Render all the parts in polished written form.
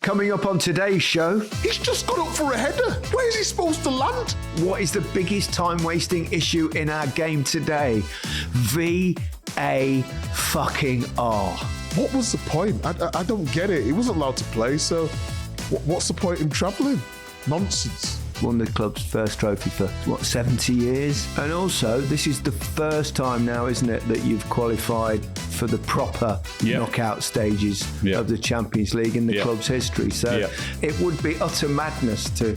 Coming up on today's show, he's just got up for a header. Where is he supposed to land? What is the biggest time-wasting issue in our game today? VAR. What was the point? I don't get it. He wasn't allowed to play, so what's the point in travelling? Nonsense. Won the club's first trophy for, 70 years? And also, this is the first time now, isn't it, that you've qualified for the proper knockout stages of the Champions League in the club's history. So it would be utter madness to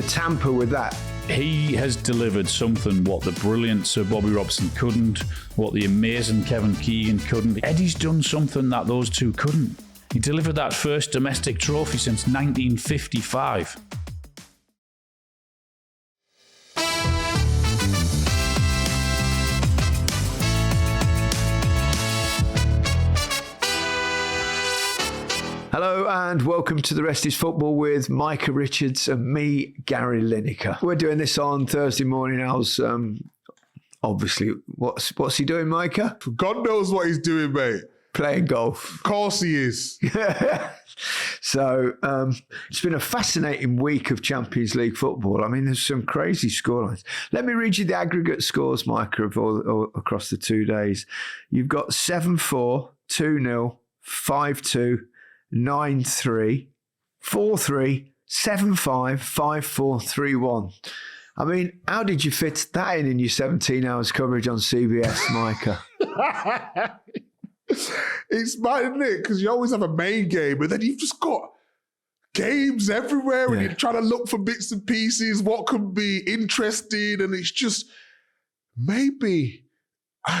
tamper with that. He has delivered something what the brilliant Sir Bobby Robson couldn't, what the amazing Kevin Keegan couldn't. Eddie's done something that those two couldn't. He delivered that first domestic trophy since 1955. Hello and welcome to The Rest is Football with Micah Richards and me, Gary Lineker. We're doing this on Thursday morning. Al's obviously, what's he doing, Micah? God knows what he's doing, mate. Playing golf. Of course he is. So it's been a fascinating week of Champions League football. I mean, there's some crazy scorelines. Let me read you the aggregate scores, Micah, of all across the 2 days. You've got 7-4, 2-0, 5-2, 9-3, 4-3, 7-5, 5-4, 3-1. I mean, how did you fit that in your 17 hours coverage on CBS, Micah? It's mad, isn't it? Because you always have a main game, but then you've just got games everywhere and you're trying to look for bits and pieces, what could be interesting, and it's just maybe,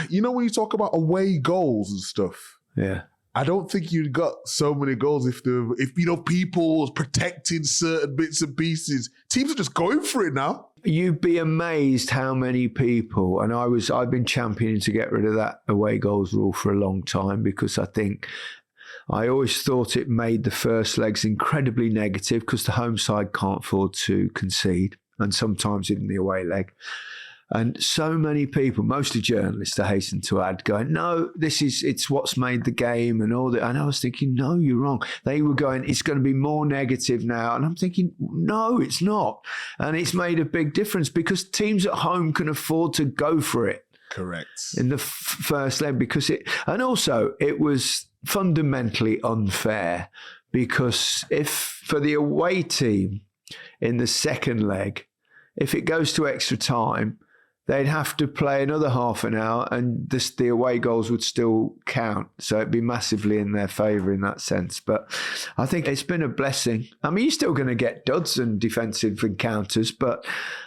you know, when you talk about away goals and stuff. Yeah. I don't think you'd got so many goals if people was protecting certain bits and pieces. Teams are just going for it now. You'd be amazed how many people, and I've been championing to get rid of that away goals rule for a long time, because I always thought it made the first legs incredibly negative because the home side can't afford to concede, and sometimes even the away leg. And so many people, mostly journalists, I hasten to add, going, no, it's what's made the game and all that. And I was thinking, no, you're wrong. They were going, it's going to be more negative now. And I'm thinking, no, it's not. And it's made a big difference because teams at home can afford to go for it. Correct. In the first leg, because it was fundamentally unfair, because if for the away team in the second leg, if it goes to extra time, they'd have to play another half an hour and the away goals would still count. So it'd be massively in their favour in that sense. But I think it's been a blessing. I mean, you're still going to get duds and defensive encounters, but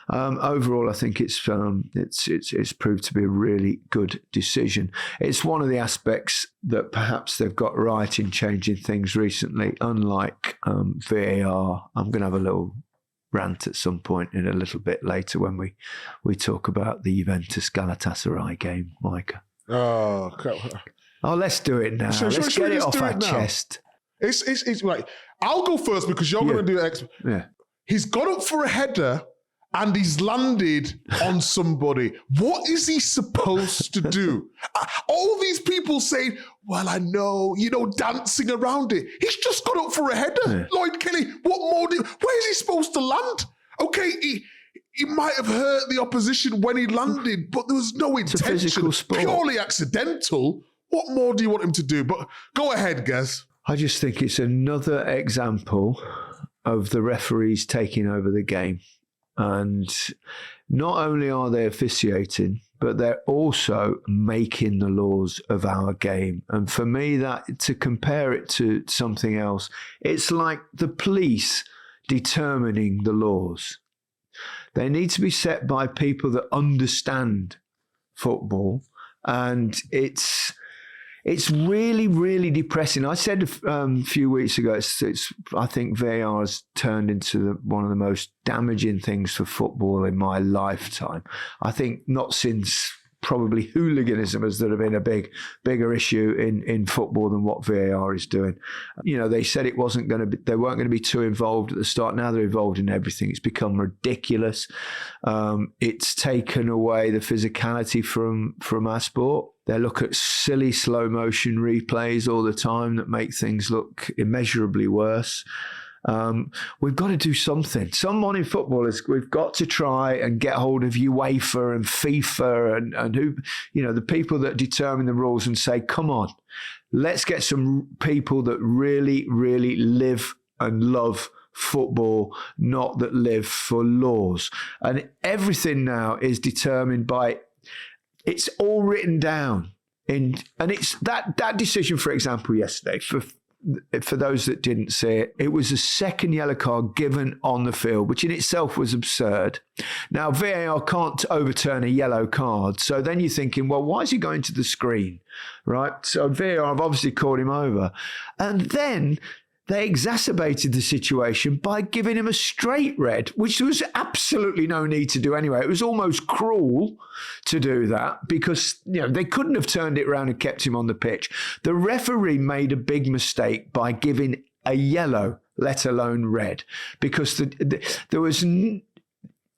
overall, I think it's proved to be a really good decision. It's one of the aspects that perhaps they've got right in changing things recently, unlike VAR. I'm going to have a little rant at some point in a little bit later when we talk about the Juventus Galatasaray game, Micah. Oh, let's do it now. Let's get it off our chest. It's like, I'll go first because you're going to do it. Yeah. He's got up for a header and he's landed on somebody. What is he supposed to do? All these people saying, well, I know, dancing around it. He's just got up for a header. Yeah. Lloyd Kelly, what more? Where is he supposed to land? Okay, he might have hurt the opposition when he landed, but there was no intention. Purely accidental. What more do you want him to do? But go ahead, Gaz. I just think it's another example of the referees taking over the game. And not only are they officiating, but they're also making the laws of our game. And for me, that to compare it to something else, it's like the police determining the laws. They need to be set by people that understand football. And it's really, really depressing. I said a few weeks ago, I think VAR has turned into one of the most damaging things for football in my lifetime. I think not since probably hooliganism has there been a bigger issue in football than what VAR is doing. They said they weren't going to be too involved at the start. Now they're involved in everything. It's become ridiculous. It's taken away the physicality from our sport. They look at silly slow motion replays all the time that make things look immeasurably worse. We've got to do something. Someone in football we've got to try and get hold of UEFA and FIFA and who, the people that determine the rules and say, come on, let's get some people that really, really live and love football, not that live for laws. And everything now is determined by, it's all written down. And it's that decision, for example, yesterday, for those that didn't see it, it was a second yellow card given on the field, which in itself was absurd. Now, VAR can't overturn a yellow card. So then you're thinking, well, why is he going to the screen? Right? So VAR have obviously called him over. And then they exacerbated the situation by giving him a straight red, which there was absolutely no need to do anyway. It was almost cruel to do that because they couldn't have turned it around and kept him on the pitch. The referee made a big mistake by giving a yellow, let alone red, because there was...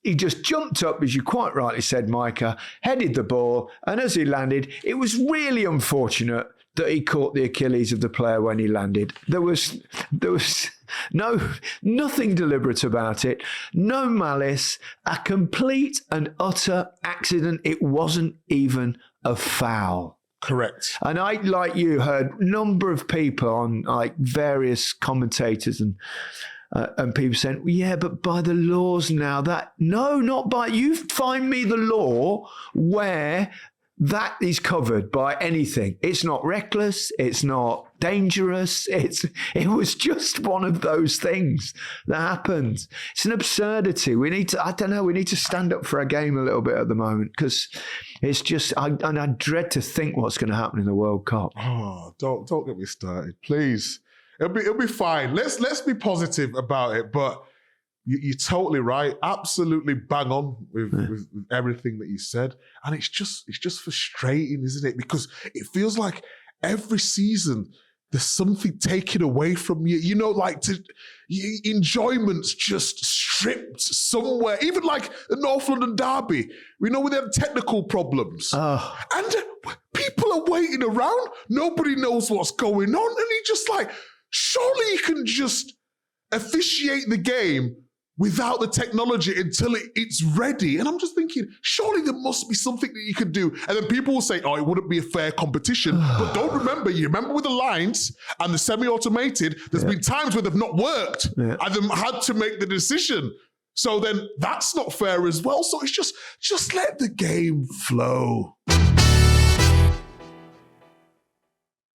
He just jumped up, as you quite rightly said, Micah, headed the ball, and as he landed, it was really unfortunate that he caught the Achilles of the player when he landed. There was nothing deliberate about it, no malice, a complete and utter accident. It wasn't even a foul. Correct. And I, like you, heard a number of people on various commentators and people saying, well, yeah, but by the laws now no, not by, you find me the law where that is covered by anything. It's not reckless. It's not dangerous. It was just one of those things that happened. It's an absurdity. We need to stand up for our game a little bit at the moment because it's just, I dread to think what's going to happen in the World Cup. Oh, don't get me started, please. It'll be fine. Let's be positive about it. But you're totally right. Absolutely bang on with everything that you said. And it's just frustrating, isn't it? Because it feels like every season there's something taken away from you. Enjoyment's just stripped somewhere. Even like the North London derby, we know we have technical problems. And people are waiting around. Nobody knows what's going on. And you're just like, surely you can just officiate the game without the technology until it's ready. And I'm just thinking, surely there must be something that you could do. And then people will say, oh, it wouldn't be a fair competition. But don't you remember with the lines and the semi-automated, there's been times where they've not worked and they've had to make the decision. So then that's not fair as well. So it's just let the game flow.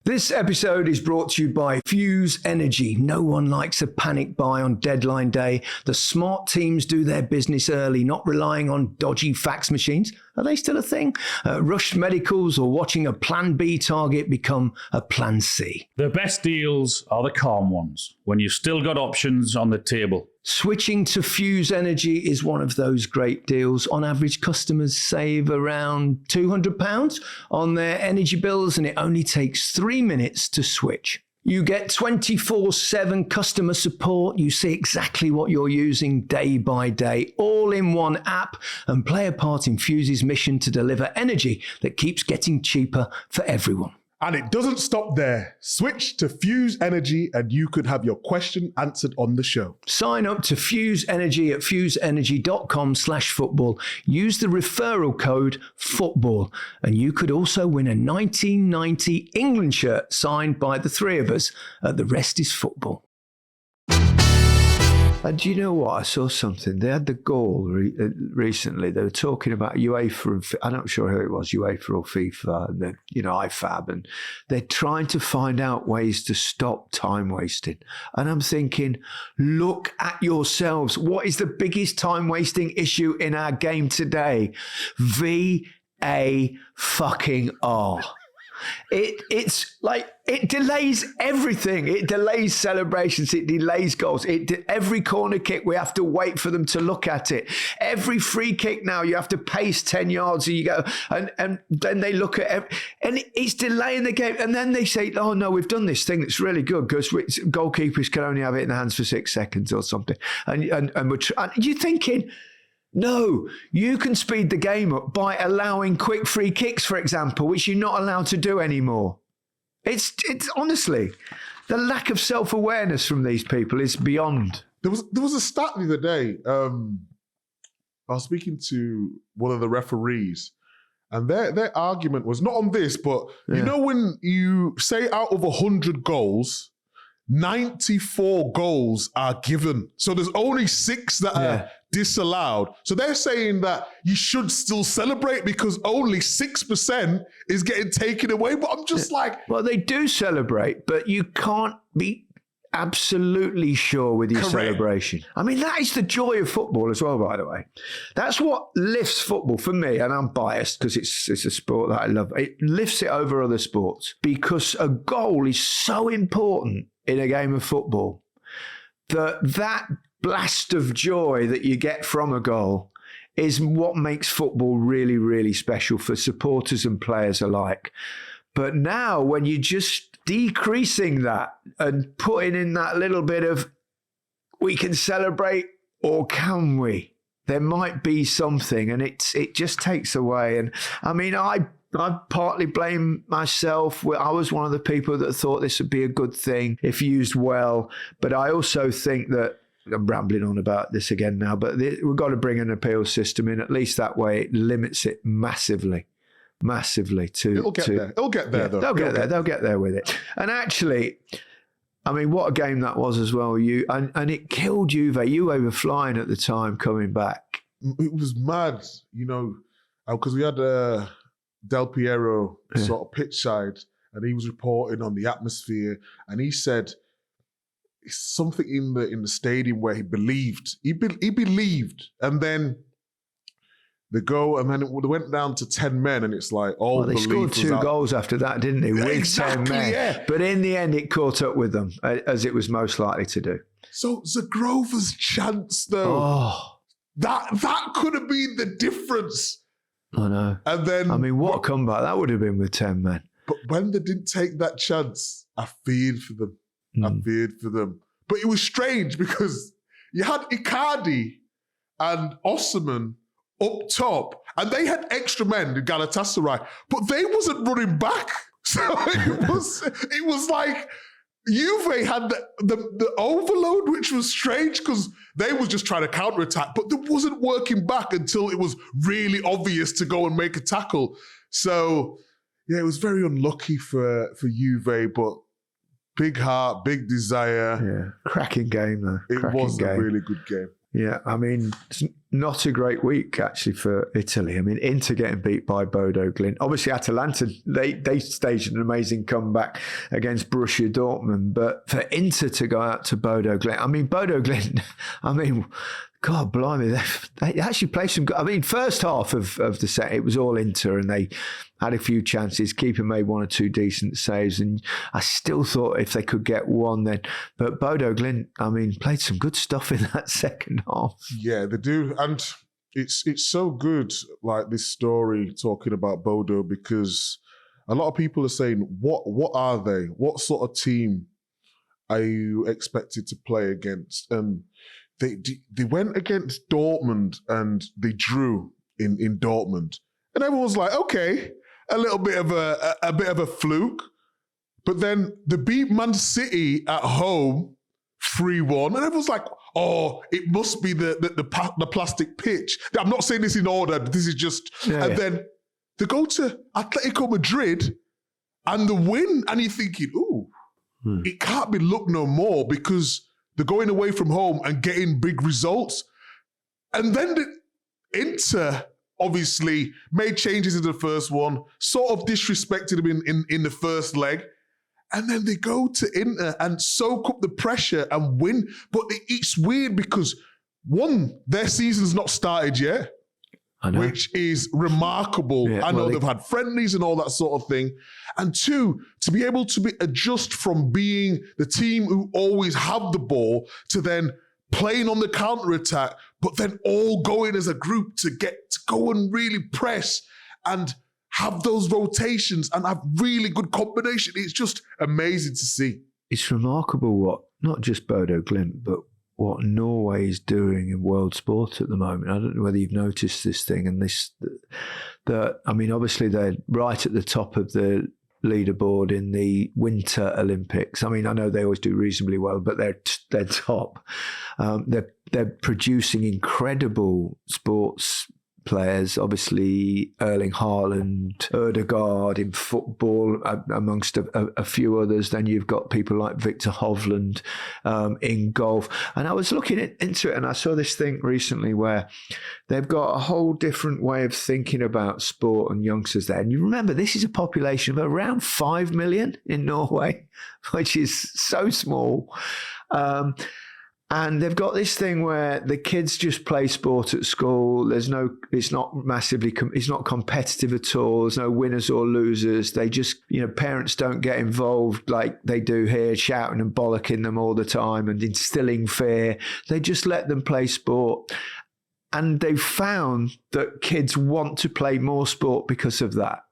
This episode is brought to you by Fuse Energy. No one likes a panic buy on deadline day. The smart teams do their business early, not relying on dodgy fax machines. Are they still a thing? Rushed medicals or watching a Plan B target become a Plan C. The best deals are the calm ones, when you've still got options on the table. Switching to Fuse Energy is one of those great deals. On average, customers save around £200 on their energy bills, and it only takes 3 minutes to switch. You get 24/7 customer support. You see exactly what you're using day by day, all in one app, and play a part in Fuse's mission to deliver energy that keeps getting cheaper for everyone. And it doesn't stop there. Switch to Fuse Energy and you could have your question answered on the show. Sign up to Fuse Energy at fuseenergy.com/football. Use the referral code FOOTBALL. And you could also win a 1990 England shirt signed by the three of us at The Rest is Football. And do you know what? I saw something. They had the goal recently. They were talking about UEFA and I'm not sure who it was, UEFA or FIFA, and IFAB, and they're trying to find out ways to stop time wasting. And I'm thinking, look at yourselves. What is the biggest time wasting issue in our game today? VAR. It's like it delays everything. It delays celebrations. It delays goals. Every corner kick, we have to wait for them to look at it. Every free kick now, you have to pace 10 yards and you go, and then they look at and it's delaying the game. And then they say, oh no, we've done this thing that's really good because goalkeepers can only have it in the hands for 6 seconds or something. And you're thinking, no, you can speed the game up by allowing quick free kicks, for example, which you're not allowed to do anymore. It's honestly, The lack of self-awareness from these people is beyond. There was a stat the other day. I was speaking to one of the referees, and their argument was not on this, but you know when you say out of 100 goals, 94 goals are given. So there's only 6 that are disallowed. So they're saying that you should still celebrate because only 6% is getting taken away. But I'm just like... Well, they do celebrate, but you can't be absolutely sure with your celebration. I mean, that is the joy of football as well, by the way. That's what lifts football for me, and I'm biased because it's a sport that I love. It lifts it over other sports because a goal is so important in a game of football that blast of joy that you get from a goal is what makes football really, really special for supporters and players alike. But now when you're just decreasing that and putting in that little bit of, we can celebrate or can we? There might be something, and it just takes away. And I mean, I partly blame myself. I was one of the people that thought this would be a good thing if used well. But I also think that, I'm rambling on about this again now, but we've got to bring an appeal system in. At least that way it limits it massively to... It'll get there. It'll get there, though. They'll get there with it. And actually, I mean, what a game that was as well. And it killed Juve. Juve were flying at the time coming back. It was mad, you know, because we had Del Piero sort of pitch side, and he was reporting on the atmosphere, and he said something in the stadium where he believed, and then they go, and then they went down to 10 men, and it's like, they scored 2 goals after that, didn't they? With exactly, 10 men. Yeah. But in the end, it caught up with them, as it was most likely to do. So Zagrova's chance, though, that could have been the difference. I know. And then, I mean, what a comeback that would have been with 10 men. But when they didn't take that chance, I feared for them. But it was strange because you had Icardi and Osimhen up top, and they had extra men, the Galatasaray, but they wasn't running back. So it was like Juve had the overload, which was strange because they was just trying to counterattack, but they wasn't working back until it was really obvious to go and make a tackle. So yeah, it was very unlucky for Juve, but big heart, big desire. Yeah, cracking game though. It was a really good game. Yeah, I mean, it's not a great week actually for Italy. I mean, Inter getting beat by Bodo Glimt. Obviously, Atalanta, they staged an amazing comeback against Borussia Dortmund. But for Inter to go out to Bodo Glimt, I mean, Bodo Glimt, God blimey, they actually played some good. I mean, first half of the set, it was all Inter and they had a few chances. Keeper made 1 or 2 decent saves, and I still thought if they could get one then. But Bodo Glimt, I mean, played some good stuff in that second half. Yeah, they do. And it's so good, like this story talking about Bodo, because a lot of people are saying, what are they? What sort of team are you expected to play against? And they went against Dortmund and they drew in Dortmund, and everyone's like, okay, a little bit of a fluke, but then they beat Man City at home 3-1, and everyone's like, oh, it must be the plastic pitch. I'm not saying this in order. This is just, and then they go to Atletico Madrid and the win, and you're thinking, ooh, it can't be luck no more because they're going away from home and getting big results. And then the Inter obviously made changes in the first one, sort of disrespected them in the first leg. And then they go to Inter and soak up the pressure and win. But it's weird because, one, their season's not started yet, which is remarkable. Yeah, I know they've had friendlies and all that sort of thing. And 2, to be able to adjust from being the team who always have the ball to then playing on the counter-attack, but then all going as a group to go and really press and have those rotations and have really good combination. It's just amazing to see. It's remarkable what, not just Bodo Glimt, but what Norway is doing in world sport at the moment. I don't know whether you've noticed this thing, and I mean, obviously they're right at the top of the leaderboard in the Winter Olympics. I mean, I know they always do reasonably well, but they're top. They're producing incredible sports players, obviously Erling Haaland, Ødegaard in football, amongst a few others. Then you've got people like Victor Hovland in golf. And I was looking into it, and I saw this thing recently where they've got a whole different way of thinking about sport and youngsters there. And you remember, this is a population of around 5 million in Norway, which is so small. And they've got this thing where the kids just play sport at school. It's not competitive at all. There's no winners or losers. They just, parents don't get involved like they do here, shouting and bollocking them all the time and instilling fear. They just let them play sport. And they've found that kids want to play more sport because of that.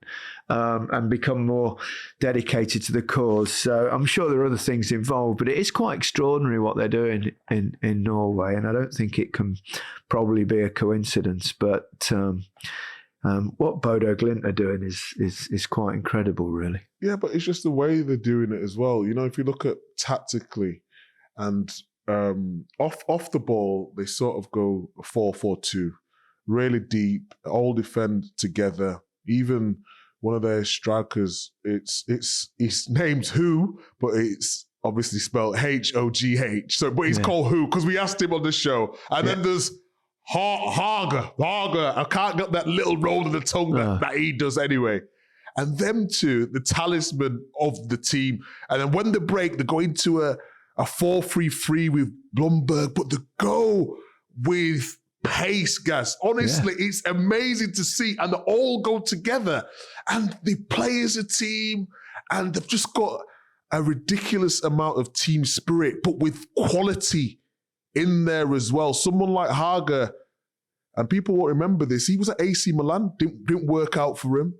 And become more dedicated to the cause. So I'm sure there are other things involved, but it is quite extraordinary what they're doing in Norway, and I don't think it can probably be a coincidence. But what Bodo Glimt are doing is quite incredible, really. Yeah, but it's just the way they're doing it as well. If you look at tactically and off the ball, they sort of go 4-4-2, really deep, all defend together. Even one of their strikers, it's named Who, but it's obviously spelled H-O-G-H. So, but he's called Who because we asked him on the show. And then there's Haga. I can't get that little roll of the tongue that he does anyway. And them two, the talisman of the team. And then when they break, they go into a 4-3-3 with Blomberg, but they go with pace, guys. Honestly, it's amazing to see, and they all go together and they play as a team, and they've just got a ridiculous amount of team spirit, but with quality in there as well. Someone like Haga, and people won't remember this, he was at AC Milan, didn't work out for him.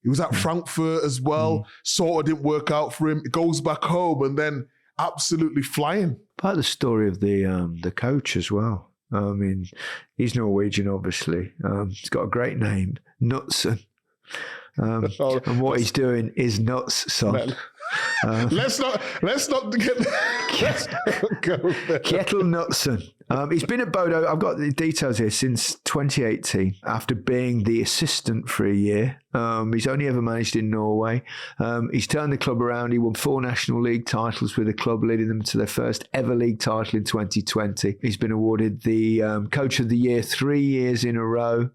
He was at Frankfurt as well, sort of didn't work out for him. He goes back home and then absolutely flying. Part of the story of the coach as well. I mean, he's Norwegian, obviously. He's got a great name, Knutsen. And what he's doing is nuts, son. Let's not get go there. Kjetil Knutsen. He's been at Bodo, I've got the details here, since 2018, after being the assistant for a year. He's only ever managed in Norway. He's turned the club around. He won 4 National League titles with the club, leading them to their first ever league title in 2020. He's been awarded the Coach of the Year 3 years in a row,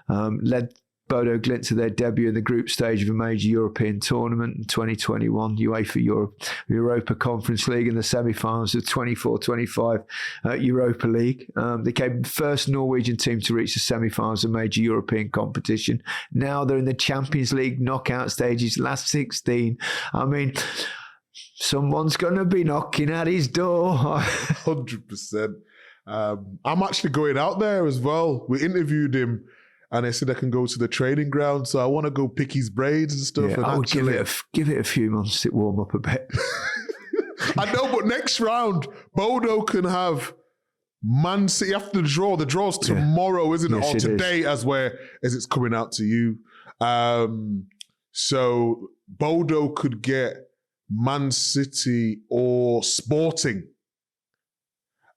led Bodo Glimt to their debut in the group stage of a major European tournament in 2021, UEFA Europa Conference League in the semi-finals of 24-25 Europa League. They became the first Norwegian team to reach the semi-finals of major European competition. Now they're in the Champions League knockout stages, last 16. I mean, someone's going to be knocking at his door. 100%. I'm actually going out there as well. We interviewed him, and I said I can go to the training ground, so I want to go pick his braids and stuff. Yeah, and I'll give it a few months to warm up a bit. I know, but next round, Bodo can have Man City after the draw. The draw's tomorrow, isn't it? Or today, as it's coming out to you. So Bodo could get Man City or Sporting.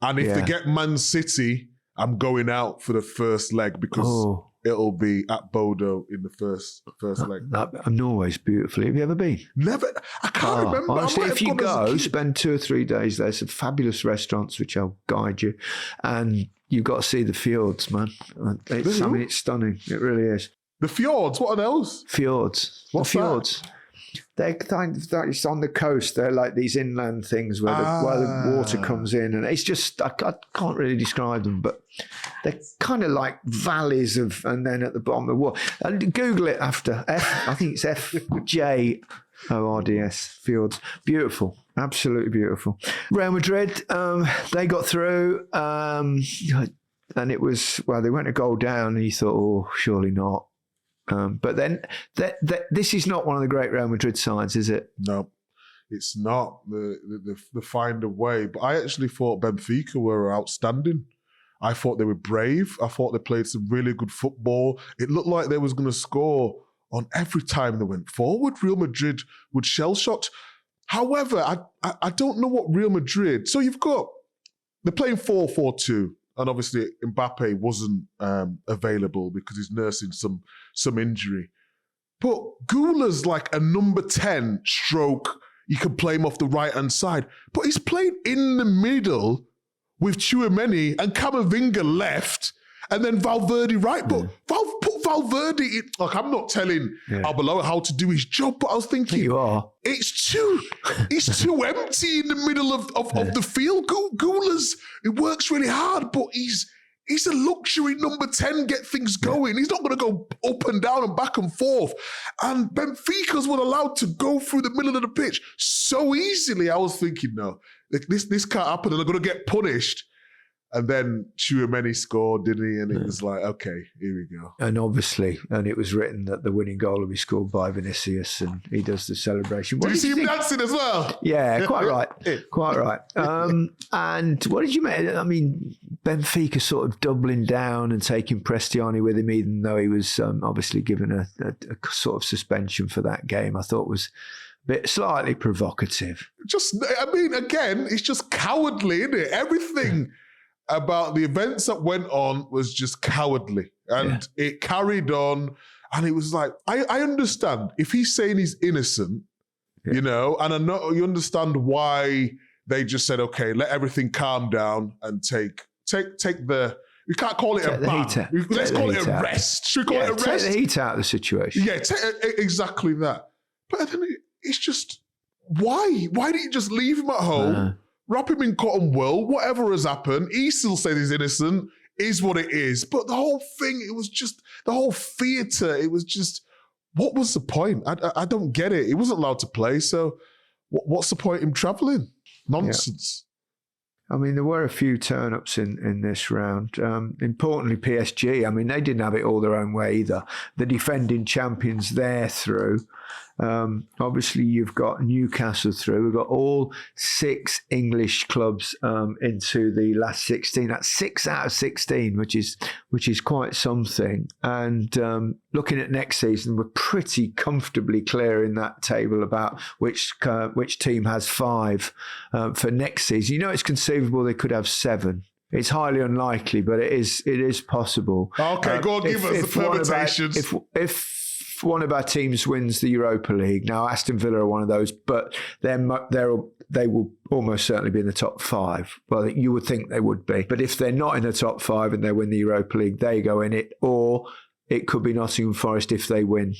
And if they get Man City, I'm going out for the first leg because it'll be at Bodo in the first leg. Norway's beautiful. Have you ever been? Never. I can't remember. Honestly, if you go, spend 2 or 3 days there. Some fabulous restaurants, which I'll guide you. And you've got to see the fjords, man. It's stunning. It really is. The fjords? What are those? Fjords. What's the fjords? That? They're kind of, it's on the coast. They're like these inland things where the water comes in, and it's just, I can't really describe them, but they're kind of like valleys and then at the bottom of the water. And Google it after. I think it's FJORDS, fjords. Beautiful. Absolutely beautiful. Real Madrid, they got through, and it was, they went a goal down, and you thought, surely not. But then this is not one of the great Real Madrid sides, is it? No, it's not. They find a way. But I actually thought Benfica were outstanding. I thought they were brave. I thought they played some really good football. It looked like they was going to score on every time they went forward. Real Madrid would shell-shocked. However, I don't know what Real Madrid... So they're playing 4-4-2, and obviously Mbappe wasn't available because he's nursing some injury. But Gula's like a number 10 stroke. You can play him off the right-hand side. But he's played in the middle with Tchouaméni and Camavinga left, and then Valverde right. But put Valverde in. Like, I'm not telling Arbeloa how to do his job, but I was thinking, you are. It's too empty in the middle of the field. Gula's, it works really hard, but he's a luxury number 10, get things going. He's not going to go up and down and back and forth. And Benfica's were allowed to go through the middle of the pitch so easily. I was thinking, no, this can't happen, and they're going to get punished. And then Tchouaméni scored, didn't he? And it was like, okay, here we go. And obviously, it was written that the winning goal will be scored by Vinicius, and he does the celebration. Did you see him dancing as well? Yeah, quite right. Quite right. And what did you make? I mean, Benfica sort of doubling down and taking Prestiani with him, even though he was obviously given a sort of suspension for that game, I thought was slightly provocative. Again, it's just cowardly, isn't it? Everything about the events that went on was just cowardly, and it carried on. And it was like, I understand if he's saying he's innocent, and I know you understand why they just said, okay, let everything calm down and take the. We can't call it a ban. Let's call it a rest. Should we call it a rest? Take the heat out of the situation. Yeah, exactly that. But then it's just, why? Why didn't you just leave him at home? Wrap him in cotton wool, whatever has happened. He still says he's innocent, is what it is. But the whole thing, it was just, the whole theatre, it was just, what was the point? I don't get it. He wasn't allowed to play, so what's the point in him travelling? Nonsense. Yeah. I mean, there were a few turn-ups in this round. Importantly, PSG, I mean, they didn't have it all their own way either. The defending champions there through. Obviously, you've got Newcastle through. We've got all 6 English clubs into the last 16. That's 6 out of 16, which is quite something. And looking at next season, we're pretty comfortably clear in that table about which team has 5 for next season. It's conceivable they could have 7. It's highly unlikely, but it is possible. Okay, go on, give us the permutations. If one of our teams wins the Europa League, now Aston Villa are one of those, but they will almost certainly be in the top 5. Well, you would think they would be. But if they're not in the top 5 and they win the Europa League, they go in it. Or it could be Nottingham Forest if they win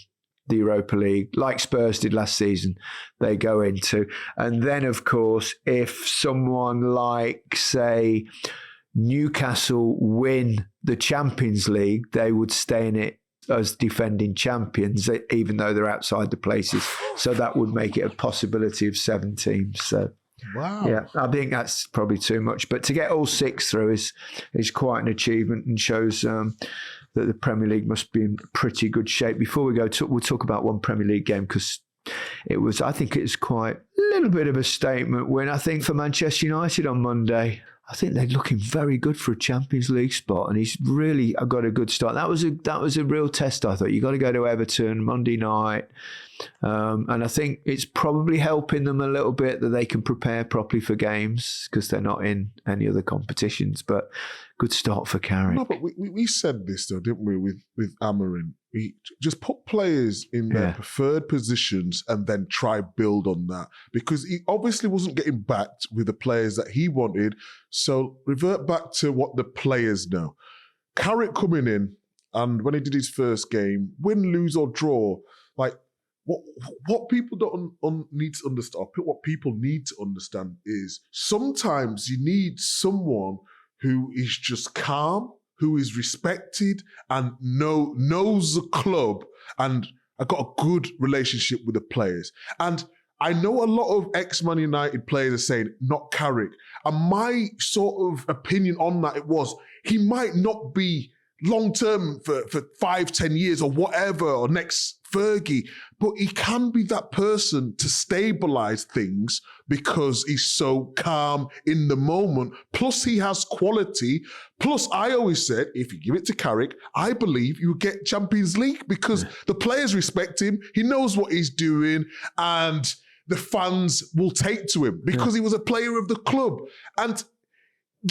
the Europa League, like Spurs did last season, they go into. And then, of course, if someone like, say, Newcastle win the Champions League, they would stay in it as defending champions, even though they're outside the places. So that would make it a possibility of 7 teams. So, wow. Yeah, I think that's probably too much. But to get all 6 through is quite an achievement, and shows that the Premier League must be in pretty good shape. Before we go, we'll talk about one Premier League game, because I think it's quite a little bit of a statement win, I think, for Manchester United on Monday. I think they're looking very good for a Champions League spot, and he's really got a good start. That was a real test, I thought. You got to go to Everton Monday night, and I think it's probably helping them a little bit that they can prepare properly for games, because they're not in any other competitions. But good start for Carrick. No, but we said this though, didn't we? With Amorim, we just put players in their preferred positions and then try build on that, because he obviously wasn't getting backed with the players that he wanted. So revert back to what the players know. Carrick coming in, and when he did his first game, win, lose or draw, like what people don't need to understand, what people need to understand is sometimes you need someone who is just calm, who is respected and knows the club and I got a good relationship with the players. And I know a lot of ex-Man United players are saying, not Carrick. And my sort of opinion on that, he might not be long-term for 5-10 years or whatever, or next Fergie, but he can be that person to stabilise things because he's so calm in the moment. Plus, he has quality. Plus, I always said, if you give it to Carrick, I believe you get Champions League because the players respect him. He knows what he's doing, and the fans will take to him because he was a player of the club. And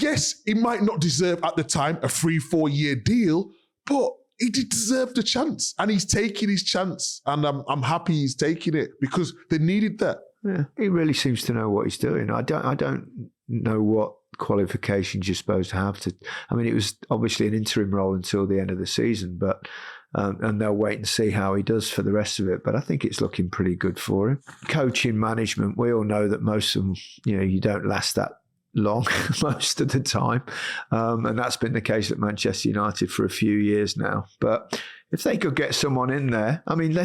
yes, he might not deserve at the time a 3-4 year deal, but he did deserve the chance, and he's taking his chance, and I'm happy he's taking it because they needed that. Yeah, he really seems to know what he's doing. I don't know what qualifications you're supposed to have to. I mean, it was obviously an interim role until the end of the season, but and they'll wait and see how he does for the rest of it. But I think it's looking pretty good for him. Coaching, management, we all know that most of them, you don't last that long most of the time, and that's been the case at Manchester United for a few years now. But if they could get someone in there, I mean,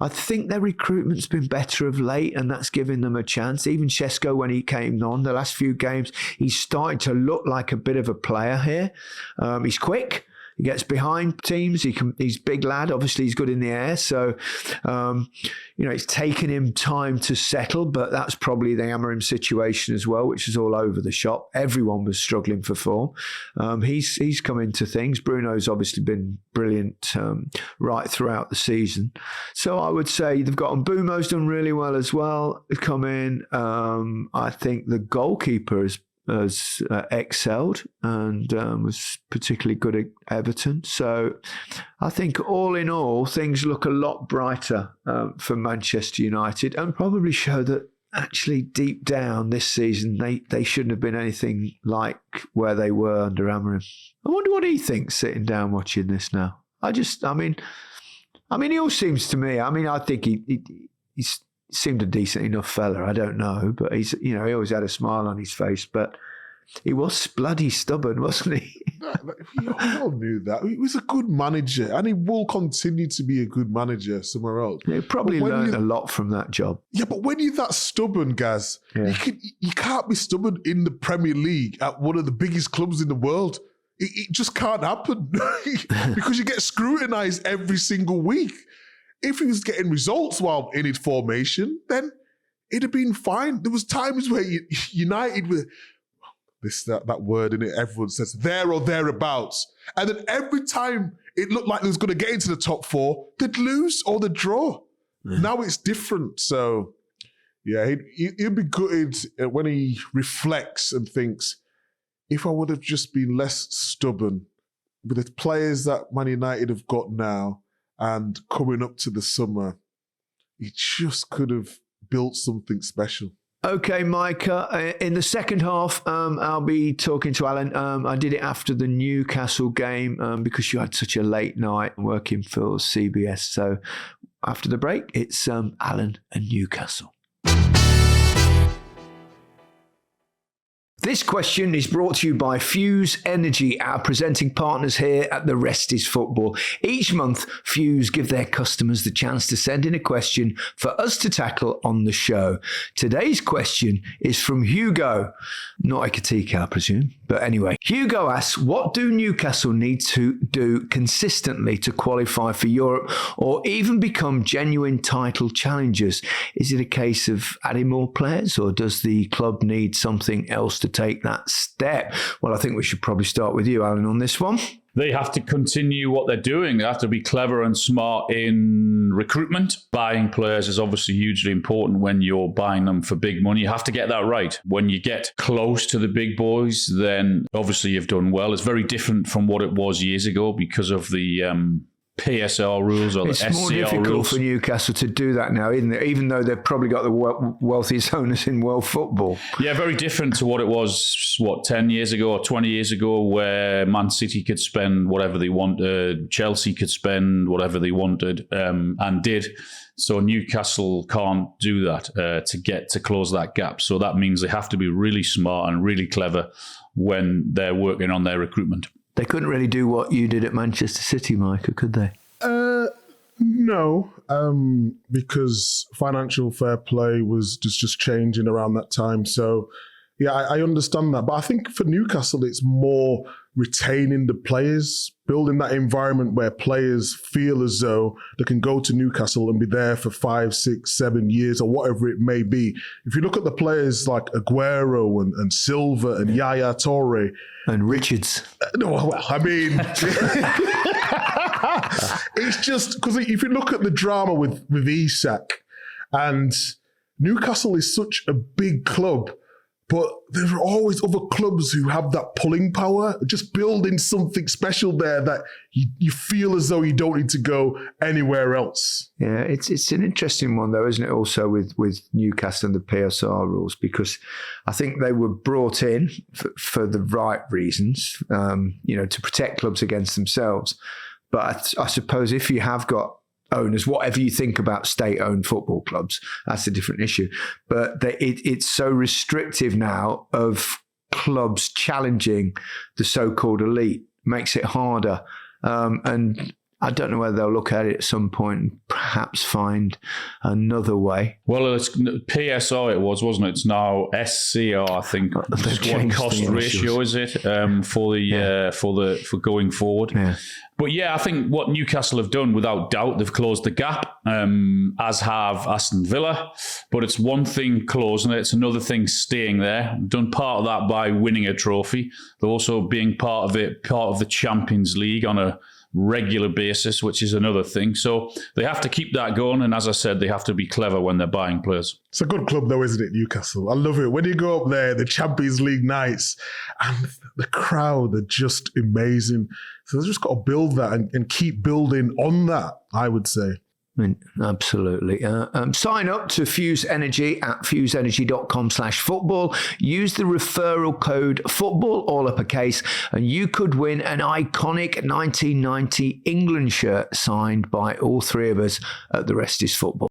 I think their recruitment's been better of late, and that's giving them a chance. Even Šeško, when he came on the last few games, he's starting to look like a bit of a player here. He's quick. He gets behind teams. He's a big lad. Obviously, he's good in the air. So, it's taken him time to settle, but that's probably the Amorim situation as well, which is all over the shop. Everyone was struggling for form. He's come into things. Bruno's obviously been brilliant right throughout the season. So I would say they've got Mbumo's done really well as well. Come in. I think the goalkeeper has excelled and was particularly good at Everton. So I think all in all, things look a lot brighter for Manchester United, and probably show that actually deep down this season, they shouldn't have been anything like where they were under Amorim. I wonder what he thinks sitting down watching this now. I mean, he all seems to me, I think he's seemed a decent enough fella. I don't know, but he's, he always had a smile on his face, but he was bloody stubborn, wasn't he? We all knew that. He was a good manager, and he will continue to be a good manager somewhere else. He probably learned a lot from that job. Yeah, but when you're that stubborn, Gaz, you can't be stubborn in the Premier League at one of the biggest clubs in the world. It just can't happen because you get scrutinised every single week. If he was getting results while in his formation, then it'd have been fine. There was times where United were, that word in it, everyone says, there or thereabouts. And then every time it looked like they was going to get into the top four, they'd lose or they'd draw. Yeah. Now it's different. So, yeah, he'd be gutted when he reflects and thinks, if I would have just been less stubborn with the players that Man United have got now, and coming up to the summer, he just could have built something special. Okay, Micah. In the second half, I'll be talking to Alan. I did it after the Newcastle game because you had such a late night working for CBS. So after the break, it's Alan and Newcastle. This question is brought to you by Fuse Energy, our presenting partners here at The Rest is Football. Each month, Fuse give their customers the chance to send in a question for us to tackle on the show. Today's question is from Hugo. Not a critique, I presume. But anyway, Hugo asks, what do Newcastle need to do consistently to qualify for Europe or even become genuine title challengers? Is it a case of adding more players, or does the club need something else to take that step? Well, I think we should probably start with you, Alan, on this one. They have to continue what they're doing. They have to be clever and smart in recruitment. Buying players is obviously hugely important when you're buying them for big money. You have to get that right. When you get close to the big boys, then obviously you've done well. It's very different from what it was years ago because of the PSL rules or the SCL rules. It's more difficult for Newcastle to do that now, isn't it? Even though they've probably got the wealthiest owners in world football. Yeah, very different to what it was, 10 years ago or 20 years ago, where Man City could spend whatever they wanted, Chelsea could spend whatever they wanted, and did. So Newcastle can't do that to close that gap. So that means they have to be really smart and really clever when they're working on their recruitment. They couldn't really do what you did at Manchester City, Micah, could they? No, because financial fair play was just changing around that time. So Yeah, I understand that. But I think for Newcastle, it's more retaining the players, building that environment where players feel as though they can go to Newcastle and be there for 5, 6, 7 years or whatever it may be. If you look at the players like Aguero and Silva and Yaya Toure. And Richards. No, well, I mean, it's just because if you look at the drama with Isak, and Newcastle is such a big club, but there are always other clubs who have that pulling power, just building something special there that you feel as though you don't need to go anywhere else. Yeah, it's an interesting one though, isn't it? Also with Newcastle and the PSR rules, because I think they were brought in for the right reasons, to protect clubs against themselves. But I suppose if you have got owners, whatever you think about state-owned football clubs, that's a different issue. But it's so restrictive now of clubs challenging the so-called elite, makes it harder. And I don't know whether they'll look at it at some point and perhaps find another way. Well, it's PSR it was, wasn't it? It's now SCR, I think. What cost ratio is it for going forward? Yeah. But yeah, I think what Newcastle have done, without doubt, they've closed the gap, as have Aston Villa. But it's one thing closing it, it's another thing staying there. Done part of that by winning a trophy. They're also being part of the Champions League on a regular basis, which is another thing. So they have to keep that going. And as I said, they have to be clever when they're buying players. It's a good club though, isn't it, Newcastle? I love it. When you go up there, the Champions League nights, and the crowd are just amazing. So they've just got to build that and keep building on that, I would say. Absolutely. Sign up to Fuse Energy at fuseenergy.com/football. Use the referral code football, all uppercase, and you could win an iconic 1990 England shirt signed by all three of us at The Rest is Football.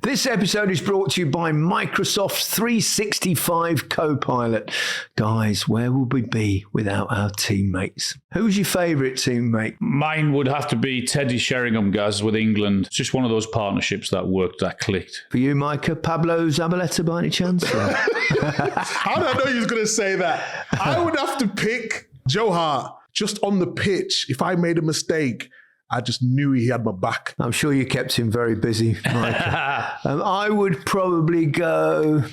This episode is brought to you by Microsoft 365 Copilot. Guys, where would we be without our teammates? Who's your favourite teammate? Mine would have to be Teddy Sheringham, guys, with England. It's just one of those partnerships that worked, that clicked. For you, Micah, Pablo Zabaleta by any chance? How did I know you was going to say that? I would have to pick Joe Hart. Just on the pitch, if I made a mistake, I just knew he had my back. I'm sure you kept him very busy, Mike. I would probably go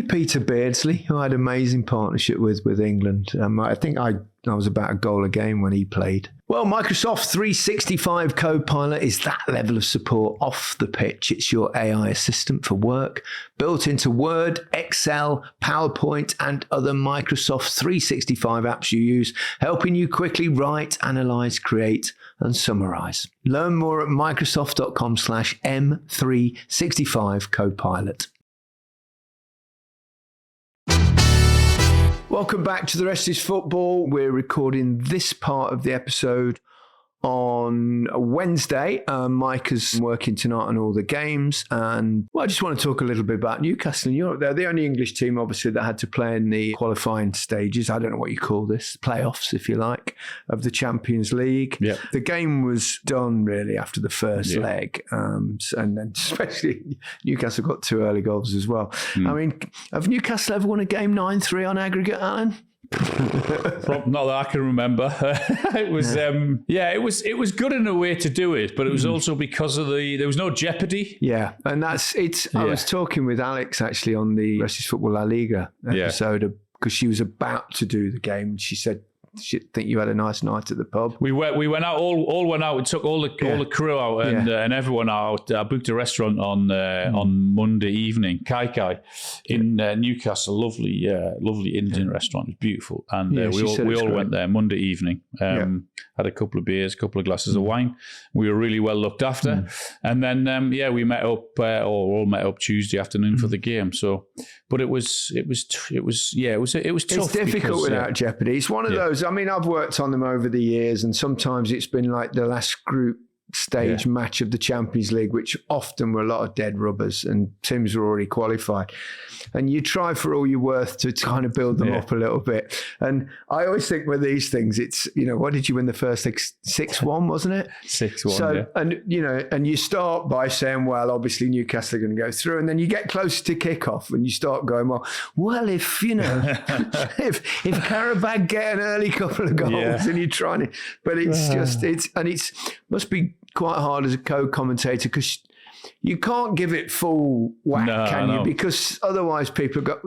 Peter Beardsley, who I had an amazing partnership with England. I think I was about a goal a game when he played. Well, Microsoft 365 Copilot is that level of support off the pitch. It's your AI assistant for work, built into Word, Excel, PowerPoint, and other Microsoft 365 apps you use, helping you quickly write, analyze, create, and summarize. Learn more at microsoft.com/M365 Copilot. Welcome back to The Rest is Football. We're recording this part of the episode on a Wednesday. Mike is working tonight on all the games. And I just want to talk a little bit about Newcastle and Europe. They're the only English team, obviously, that had to play in the qualifying stages. I don't know what you call this, playoffs, if you like, of the Champions League. Yep. The game was done, really, after the first leg. And then especially Newcastle got 2 early goals as well. I mean, have Newcastle ever won a game 9-3 on aggregate, Alan? Not that I can remember. It was it was good in a way to do it, but it was also because of there was no jeopardy. Yeah, and I was talking with Alex actually on the Rest is Football La Liga episode because she was about to do the game and she said she think you had a nice night at the pub. We went out, all went out. We took all the crew out and everyone out. I booked a restaurant on Monday evening, Kai in Newcastle. Lovely Indian restaurant. It's beautiful, and we all went there Monday evening. Had a couple of beers, a couple of glasses of wine. We were really well looked after, and then we met up, all met up Tuesday afternoon for the game. So, but it was tough. It's difficult without jeopardy. It's one of those. I mean, I've worked on them over the years, and sometimes it's been like the last group stage match of the Champions League, which often were a lot of dead rubbers and teams were already qualified. And you try for all you're worth to kind of build them up a little bit. And I always think with these things, it's, what did you win the first 6-1, wasn't it? 6-1, so, and, and you start by saying, well, obviously Newcastle are going to go through. And then you get close to kickoff and you start going, well, if, if Karabakh get an early couple of goals and you're trying to, but it's just, must be quite hard as a co-commentator because you can't give it full whack, can you? Because otherwise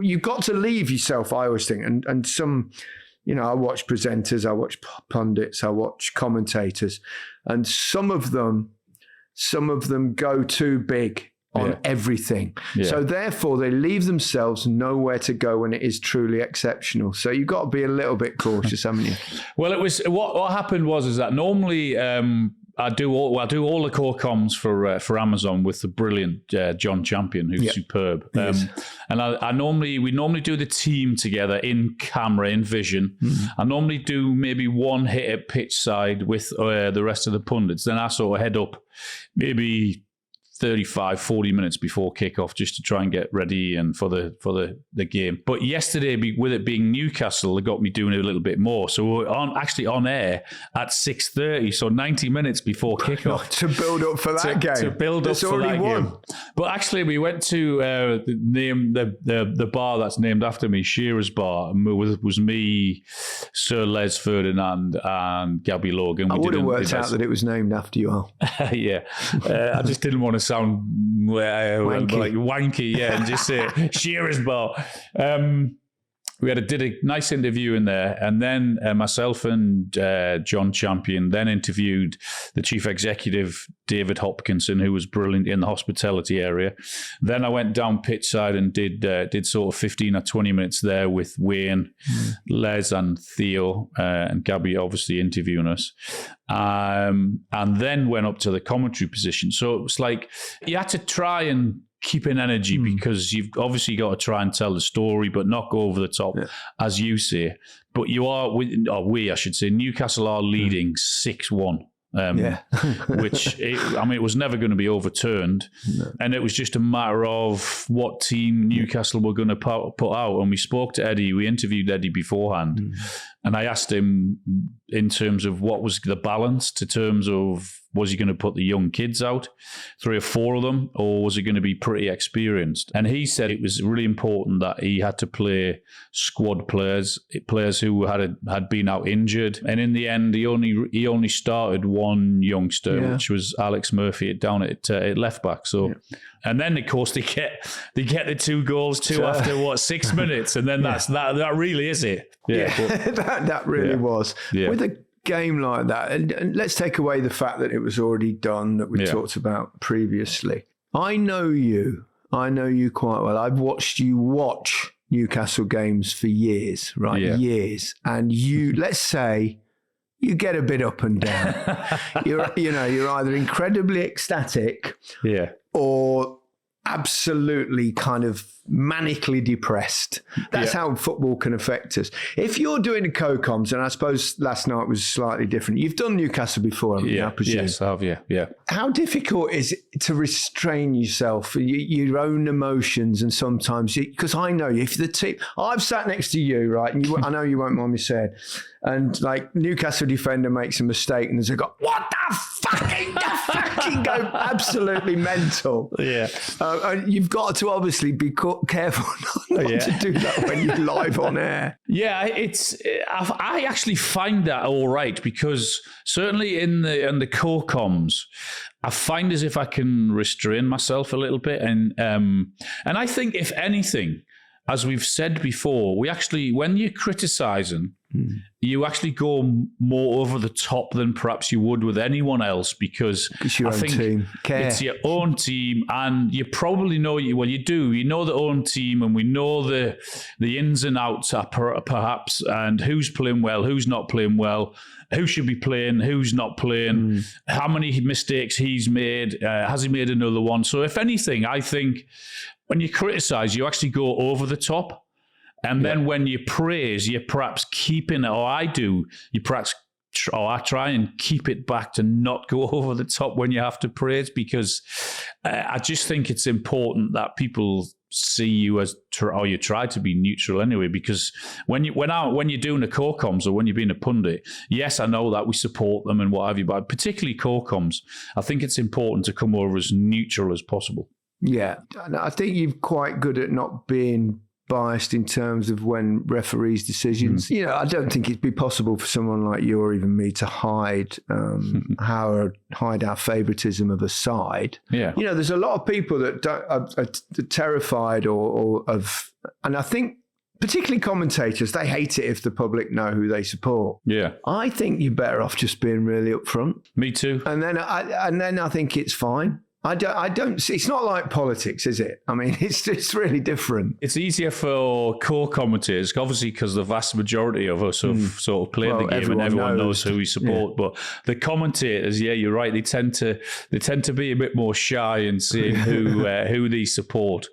you've got to leave yourself, I always think. And some, I watch presenters, I watch pundits, I watch commentators, and some of them go too big on everything. Yeah. So therefore they leave themselves nowhere to go when it is truly exceptional. So you've got to be a little bit cautious, haven't you? Well, it was what happened was that normally I do all the core comms for Amazon with the brilliant John Champion, who's superb. Yes. And we normally do the team together in camera, in vision. I normally do maybe one hit at pitch side with the rest of the pundits. Then I sort of head up maybe 35, 40 minutes before kickoff just to try and get ready and for the game. But yesterday, with it being Newcastle, it got me doing a little bit more. So we're on air at 6:30, so 90 minutes before kickoff. To build up for that game. To build up for that game. But actually, we went to the bar that's named after me, Shearer's Bar, and it was me, Sir Les Ferdinand, and Gabby Logan. I would have worked out that it was named after you, Al. Yeah. I just didn't want to sound wanky, and just say Shearer's Bar. We did a nice interview in there, and then myself and John Champion then interviewed the chief executive, David Hopkinson, who was brilliant in the hospitality area. Then I went down pitch side and did sort of 15 or 20 minutes there with Wayne, Les and Theo, and Gabby obviously interviewing us. And then went up to the commentary position. So it was like you had to try and keep in energy because you've obviously got to try and tell the story, but not go over the top, as you say. But I should say, Newcastle are leading 6-1. Which it was never going to be overturned, and it was just a matter of what team Newcastle were going to put out. And we spoke to Eddie, we interviewed Eddie beforehand, and I asked him in terms of what was the balance, in terms of was he going to put the young kids out, 3 or 4 of them, or was he going to be pretty experienced? And he said it was really important that he had to play squad players who had been out injured. And in the end, he only started one youngster, which was Alex Murphy down at left back. So, and then of course they get the 2 goals after 6 minutes, and then that really is it. That really was with a game like that, and let's take away the fact that it was already done, that we talked about previously. I know you quite well. I've watched you watch Newcastle games for years, right? Years. And let's say you get a bit up and down. You're either incredibly ecstatic or absolutely kind of manically depressed. That's how football can affect us. If you're doing the co-coms, and I suppose last night was slightly different. You've done Newcastle before, haven't you? I presume. Yes, I have, yeah. How difficult is it to restrain yourself, your own emotions, and sometimes, because I know if the team, I've sat next to you, right, and I know you won't mind me saying, and like Newcastle defender makes a mistake and there's a guy, what the fucking go absolutely mental. Yeah. And you've got to obviously be careful not to do that when you're live on air. Yeah, I actually find that all right, because certainly in the core comms, I find as if I can restrain myself a little bit. And I think if anything, as we've said before, we actually, when you're criticising, you actually go more over the top than perhaps you would with anyone else, because I think it's your own team, and you probably know, you do. You know the own team, and we know the ins and outs perhaps, and who's playing well, who's not playing well, who should be playing, who's not playing, how many mistakes he's made, has he made another one? So if anything, I think when you criticise, you actually go over the top. And then when you praise, you're perhaps keeping it, or I do, you perhaps I try and keep it back to not go over the top when you have to praise, because I just think it's important that people see you as, or you try to be neutral anyway, because when you're doing the core comms or when you're being a pundit, yes, I know that we support them and what have you, but particularly core comms, I think it's important to come over as neutral as possible. Yeah, I think you're quite good at not being biased in terms of when referees' decisions. You know, I don't think it'd be possible for someone like you or even me to hide our favouritism of a side. Yeah, you know, there's a lot of people that are terrified or of, and I think particularly commentators, they hate it if the public know who they support. Yeah, I think you're better off just being really upfront. Me too. And then I think it's fine. I don't. It's not like politics, is it? I mean, it's really different. It's easier for core commentators, obviously, because the vast majority of us have sort of played the game and everyone knows who we support. Yeah. But the commentators, yeah, you're right. They tend to be a bit more shy in saying who they support,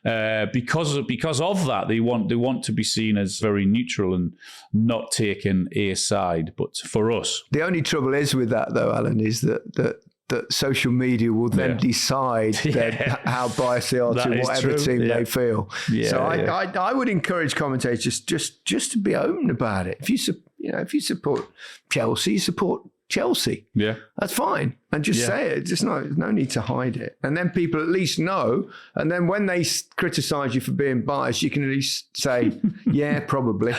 because of that. They want to be seen as very neutral and not taking a side. But for us, the only trouble is with that, though, Alan, is that social media will then decide how biased they are to whatever team they feel. Yeah, so I would encourage commentators just to be open about it. If you support Chelsea, you support Chelsea. Yeah, that's fine, and just say it. Just no need to hide it, and then people at least know. And then when they criticise you for being biased, you can at least say, "Yeah, probably."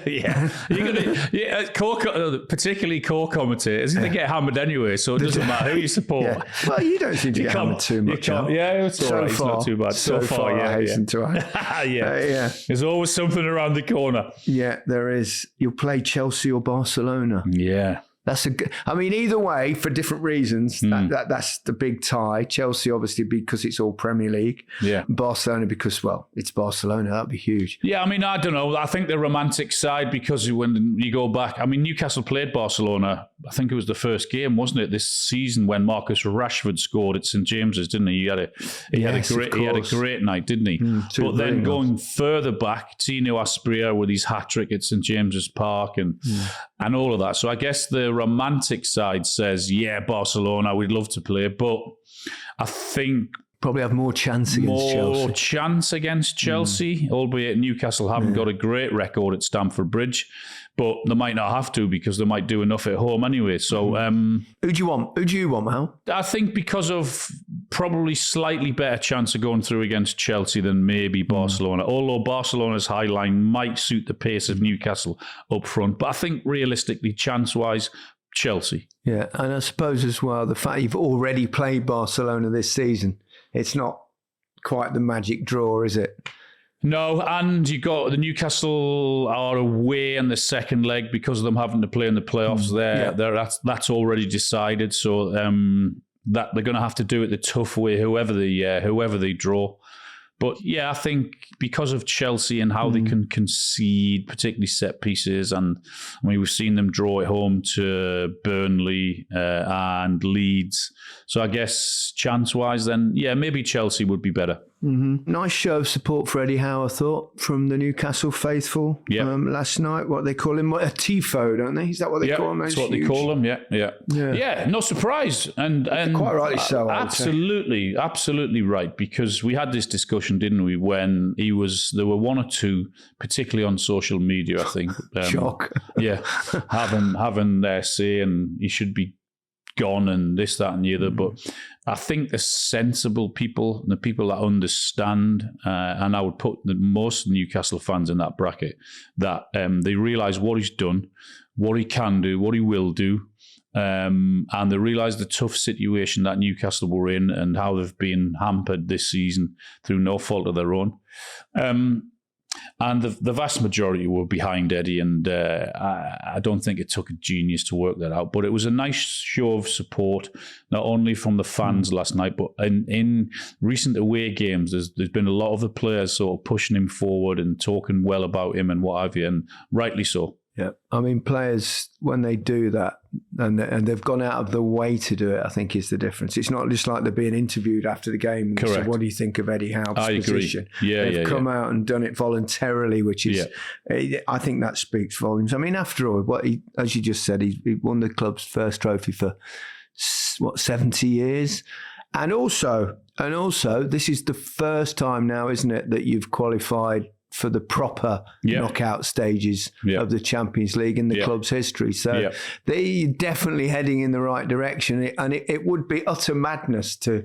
Yeah, you're gonna, particularly core commentators, they get hammered anyway, so it doesn't matter who you support. Yeah. Well, you don't seem to get hammered too much. Yeah, it's all right. It's not too bad. So far, I hasten to add. Yeah. There's always something around the corner. Yeah, there is. You'll play Chelsea or Barcelona. Yeah. That's I mean, either way, for different reasons, that's the big tie. Chelsea, obviously, because it's all Premier League. Yeah. Barcelona, because, well, it's Barcelona. That'd be huge. Yeah, I mean, I don't know. I think the romantic side, because when you go back, I mean, Newcastle played Barcelona, I think it was the first game, wasn't it, this season when Marcus Rashford scored at St James's, didn't he? He had a great night, didn't he? But then going further back, Tino Asprilla with his hat-trick at St James's Park and all of that. So I guess the romantic side says, yeah, Barcelona, we'd love to play, but I think probably have more chance against Chelsea. Albeit Newcastle haven't got a great record at Stamford Bridge, but they might not have to because they might do enough at home anyway. So who do you want, Mal? I think because of probably slightly better chance of going through against Chelsea than maybe Barcelona, although Barcelona's high line might suit the pace of Newcastle up front. But I think realistically, chance-wise, Chelsea. Yeah, and I suppose as well, the fact you've already played Barcelona this season, it's not quite the magic draw, is it? No, and you got the Newcastle are away in the second leg because of them having to play in the playoffs. That's already decided. So that they're going to have to do it the tough way, whoever they draw. But yeah, I think because of Chelsea and how they can concede, particularly set pieces, and I mean, we've seen them draw at home to Burnley and Leeds. So I guess chance-wise then, yeah, maybe Chelsea would be better. Mm-hmm. Nice show of support for Eddie Howe, I thought, from the Newcastle faithful last night. What they call him, a tifo, don't they? Is that what they call him? That's what they call him. Yeah. No surprise, and quite rightly so. Absolutely right. Because we had this discussion, didn't we? When there were one or two, particularly on social media, I think. Shock. Yeah, having their say, and he should be gone and this, that and the other. But I think the sensible people, the people that understand, and I would put most Newcastle fans in that bracket, that they realise what he's done, what he can do, what he will do, and they realise the tough situation that Newcastle were in and how they've been hampered this season through no fault of their own. And the vast majority were behind Eddie, and I don't think it took a genius to work that out. But it was a nice show of support, not only from the fans last night, but in recent away games, there's been a lot of the players sort of pushing him forward and talking well about him and what have you, and rightly so. Yeah, I mean, players, when they do that and they've gone out of the way to do it, I think is the difference. It's not just like they're being interviewed after the game and Correct. say, what do you think of Eddie Howe's position? Yeah, they've come out and done it voluntarily, which is, I think that speaks volumes. I mean, after all, as you just said, he won the club's first trophy for, 70 years? And also, this is the first time now, isn't it, that you've qualified for the proper knockout stages of the Champions League in the club's history. So they're definitely heading in the right direction. And it would be utter madness to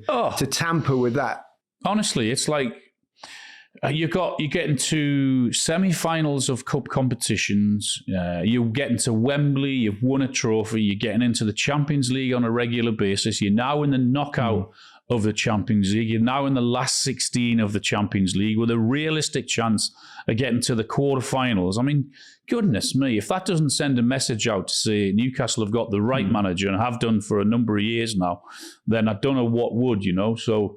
tamper with that. Honestly, it's like you get into semi-finals of cup competitions. You get into Wembley. You've won a trophy. You're getting into the Champions League on a regular basis. You're now in the knockout of the Champions League. You're now in the last 16 of the Champions League with a realistic chance of getting to the quarterfinals. I mean, goodness me, if that doesn't send a message out to say Newcastle have got the right manager and have done for a number of years now, then I don't know what would, So,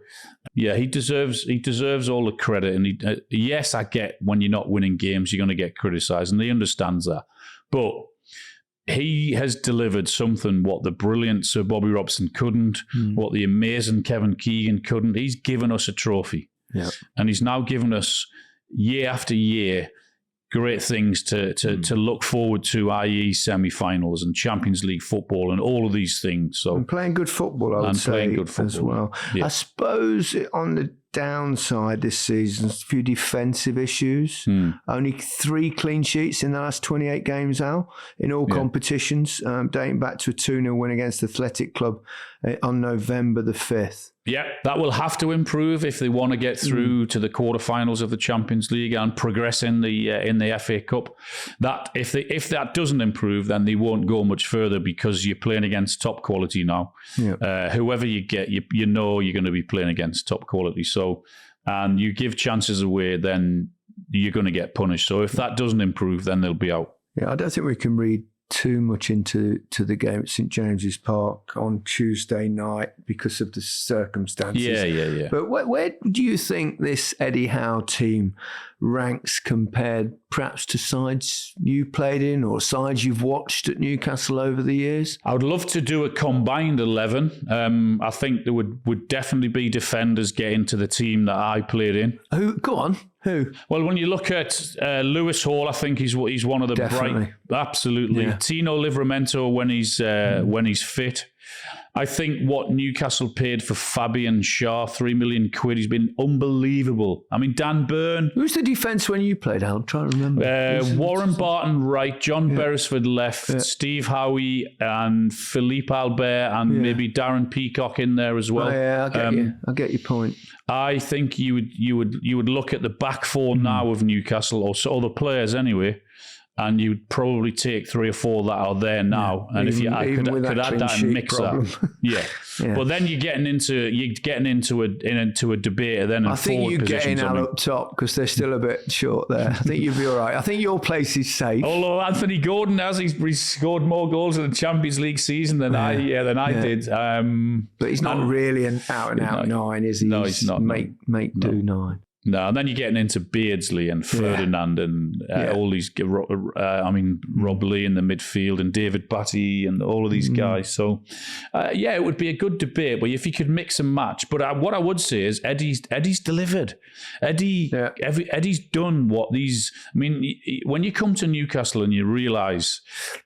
yeah, he deserves all the credit. And yes, I get when you're not winning games, you're going to get criticised, and he understands that. But he has delivered something what the brilliant Sir Bobby Robson couldn't, what the amazing Kevin Keegan couldn't. He's given us a trophy. Yeah. And he's now given us, year after year, great things to look forward to, i.e. semi-finals and Champions League football and all of these things. So and playing good football, I would say, playing good football as well. Yeah. I suppose on the downside this season, a few defensive issues. Only 3 clean sheets in the last 28 games, Al, in all competitions, dating back to a 2-0 win against Athletic Club on November the 5th. Yeah, that will have to improve if they want to get through to the quarterfinals of the Champions League and progress in the FA Cup. That if that doesn't improve, then they won't go much further because you're playing against top quality now. Yeah. Whoever you get, you know you're going to be playing against top quality. So, and you give chances away, then you're going to get punished. So if that doesn't improve, then they'll be out. Yeah, I don't think we can read too much into the game at St James's Park on Tuesday night because of the circumstances. Yeah. But where do you think this Eddie Howe team ranks compared perhaps to sides you played in or sides you've watched at Newcastle over the years? I would love to do a combined 11. I think there would definitely be defenders getting to the team that I played in. Who? Go on. Who? Well, when you look at Lewis Hall, I think he's one of the Definitely. bright. Absolutely. Yeah. Tino Livramento when he's fit. I think what Newcastle paid for Fabian Schär, £3 million, he's been unbelievable. I mean, Dan Burn. Who's the defence when you played, Al? I'm trying to remember. Warren Barton right, John Beresford left, Steve Howie and Philippe Albert and maybe Darren Peacock in there as well. Oh, yeah, I get your point. I think you would look at the back four now of Newcastle, or so the players anyway, and you'd probably take 3 or 4 that are there now. And if you could add that and mix that. But then you're getting into a debate then. I think you're getting out up top because they're still a bit short there. I think you'll be all right. I think your place is safe. Although Anthony Gordon he's scored more goals in the Champions League season than I did. But he's not really an out and out 9, is he? No, he's not. Make do 9. No, and then you're getting into Beardsley and Ferdinand and all these. Rob Lee in the midfield and David Batty and all of these guys. So, it would be a good debate. But if you could mix and match, but what I would say is Eddie's delivered. Eddie's done what these. I mean, when you come to Newcastle and you realise,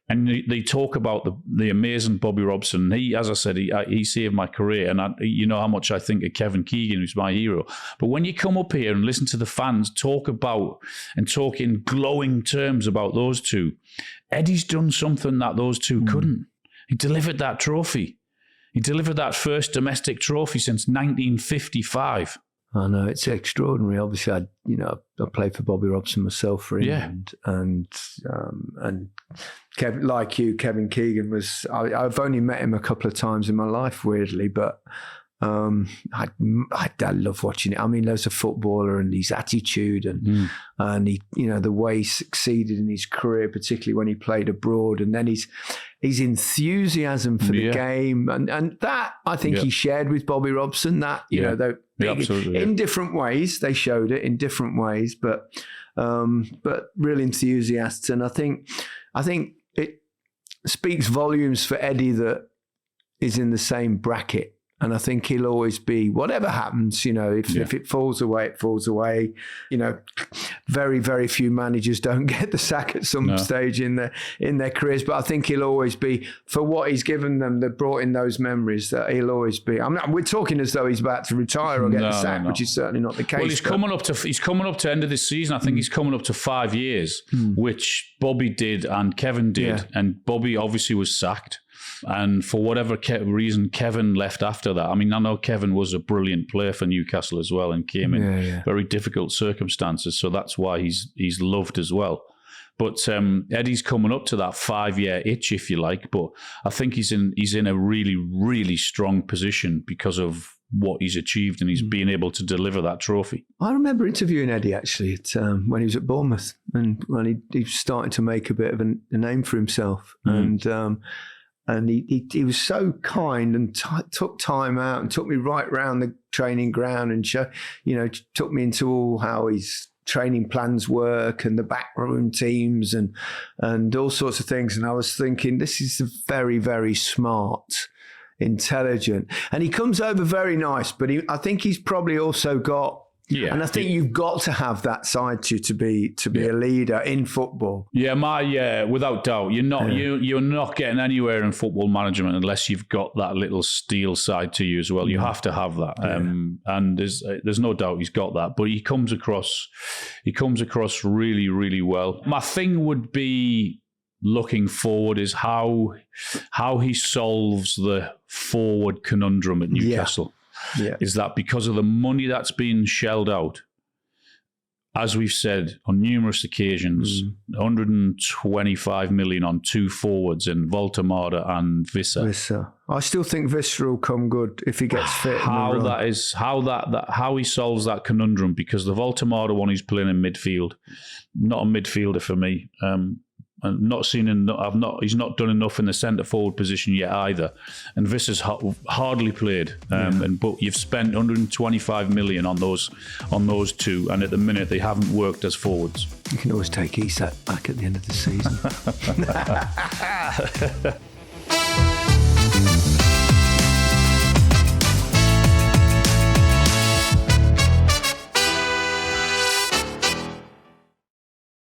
and they talk about the amazing Bobby Robson. He, as I said, he saved my career, and you know how much I think of Kevin Keegan, who's my hero. But when you come up here and listen to the fans talk in glowing terms about those two, Eddie's done something that those two couldn't. He delivered that trophy. He delivered that first domestic trophy since 1955. I know, it's extraordinary. Obviously, I played for Bobby Robson myself for England, and Kevin, like you, Kevin Keegan was. I've only met him a couple of times in my life, weirdly, but I love watching it. I mean, there's a footballer and his attitude and he, the way he succeeded in his career, particularly when he played abroad, and then his enthusiasm for the game, and that I think he shared with Bobby Robson. That in different ways, they showed it in different ways, but real enthusiasts. And I think I think it speaks volumes for Eddie that is in the same bracket. And I think he'll always be, whatever happens, if it falls away, it falls away. Very, very few managers don't get the sack at some stage in their careers. But I think he'll always be, for what he's given them, that brought in those memories, that he'll always be. We're talking as though he's about to retire or get the sack, which is certainly not the case. Well, he's coming up to end of this season. I think he's coming up to 5 years, which Bobby did and Kevin did. Yeah. And Bobby obviously was sacked. And for whatever reason, Kevin left after that. I mean, I know Kevin was a brilliant player for Newcastle as well and came in very difficult circumstances. So that's why he's loved as well. But Eddie's coming up to that 5-year itch, if you like. But I think he's in a really, really strong position because of what he's achieved, and he's been able to deliver that trophy. I remember interviewing Eddie actually when he was at Bournemouth, and when he started to make a bit of a name for himself. And he was so kind and took time out and took me right round the training ground and took me into all how his training plans work and the backroom teams and all sorts of things. And I was thinking, this is very, very smart, intelligent. And he comes over very nice, but I think he's probably also got, and I think you've got to have that side to you to be a leader in football. Without doubt, you're not getting anywhere in football management unless you've got that little steel side to you as well. You have to have that, and there's no doubt he's got that. But he comes across really, really well. My thing would be, looking forward, is how he solves the forward conundrum at Newcastle. Yeah. Is that because of the money that's been shelled out, as we've said on numerous occasions, 125 million on 2 forwards in Voltemada and Vissa. I still think Vissa will come good if he gets fit. How he solves that conundrum, because the Voltemada one, he's playing in midfield, not a midfielder for me. He's not done enough in the centre forward position yet either, and Vissa's hardly played. But you've spent 125 million on those 2, and at the minute they haven't worked as forwards. You can always take Isak back at the end of the season.